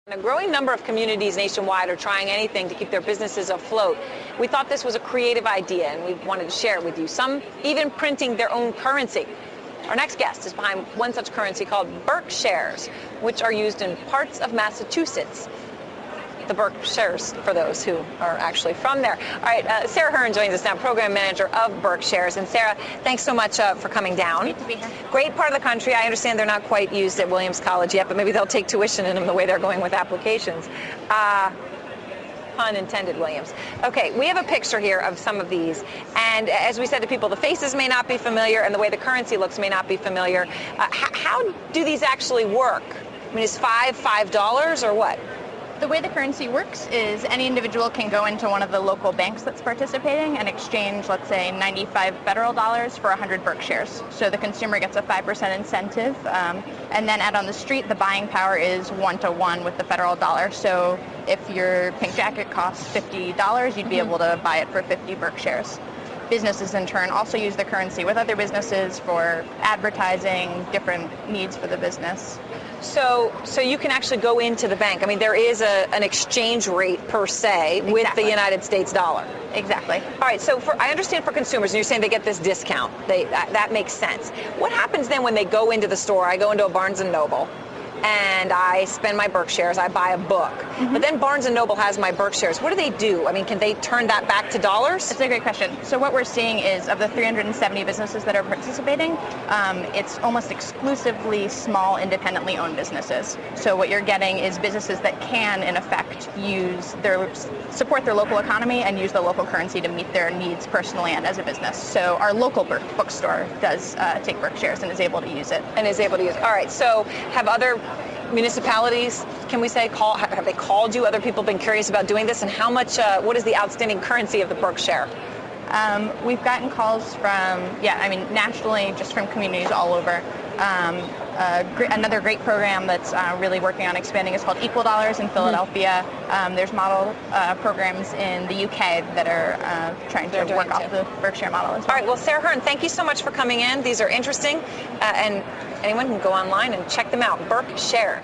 A growing number of communities nationwide are trying anything to keep their businesses afloat. We thought this was a creative idea, and we wanted to share it with you. Some even printing their own currency. Our next guest is behind one such currency called BerkShares, which are used in parts of Massachusetts. The BerkShares, for those who are actually from there. All right, Sarah Hearn joins us now, program manager of BerkShares. And Sarah, thanks so much for coming down. Great to be here. Great part of the country. I understand they're not quite used at Williams College yet, but maybe they'll take tuition in them the way they're going with applications. Pun intended, Williams. Okay, we have a picture here of some of these, and as we said to people, the faces may not be familiar and the way the currency looks may not be familiar. How do these actually work? I mean, is $5 or what? The way the currency works is any individual can go into one of the local banks that's participating and exchange, let's say, 95 federal dollars for 100 BerkShares. So the consumer gets a 5% incentive, and then out on the street, the buying power is 1-to-1 with the federal dollar. So if your pink jacket costs $50, you'd be able to buy it for 50 BerkShares. Businesses, in turn, also use the currency with other businesses for advertising, different needs for the business. So you can actually go into the bank. I mean, there is an exchange rate per se with the United States dollar. Exactly. All right, so I understand for consumers, and you're saying they get this discount. That makes sense. What happens then when they go into the store? I go into a Barnes & Noble, and I spend my BerkShares, I buy a book. But then Barnes & Noble has my BerkShares. What do they do? I mean, can they turn that back to dollars? That's a great question. So what we're seeing is of the 370 businesses that are participating, it's almost exclusively small, independently owned businesses. So what you're getting is businesses that can, in effect, support their local economy and use the local currency to meet their needs personally and as a business. So our local bookstore does take BerkShares and is able to use it. All right, so have other municipalities, can we say, have they called you? Other people been curious about doing this? And how much, what is the outstanding currency of the BerkShare? We've gotten calls from, nationally, just from communities all over. Another great program that's really working on expanding is called Equal Dollars in Philadelphia. There's model programs in the UK that are trying to work off the BerkShare model as well. All right, well, Sarah Hearn, thank you so much for coming in. These are interesting, and anyone can go online and check them out. BerkShares.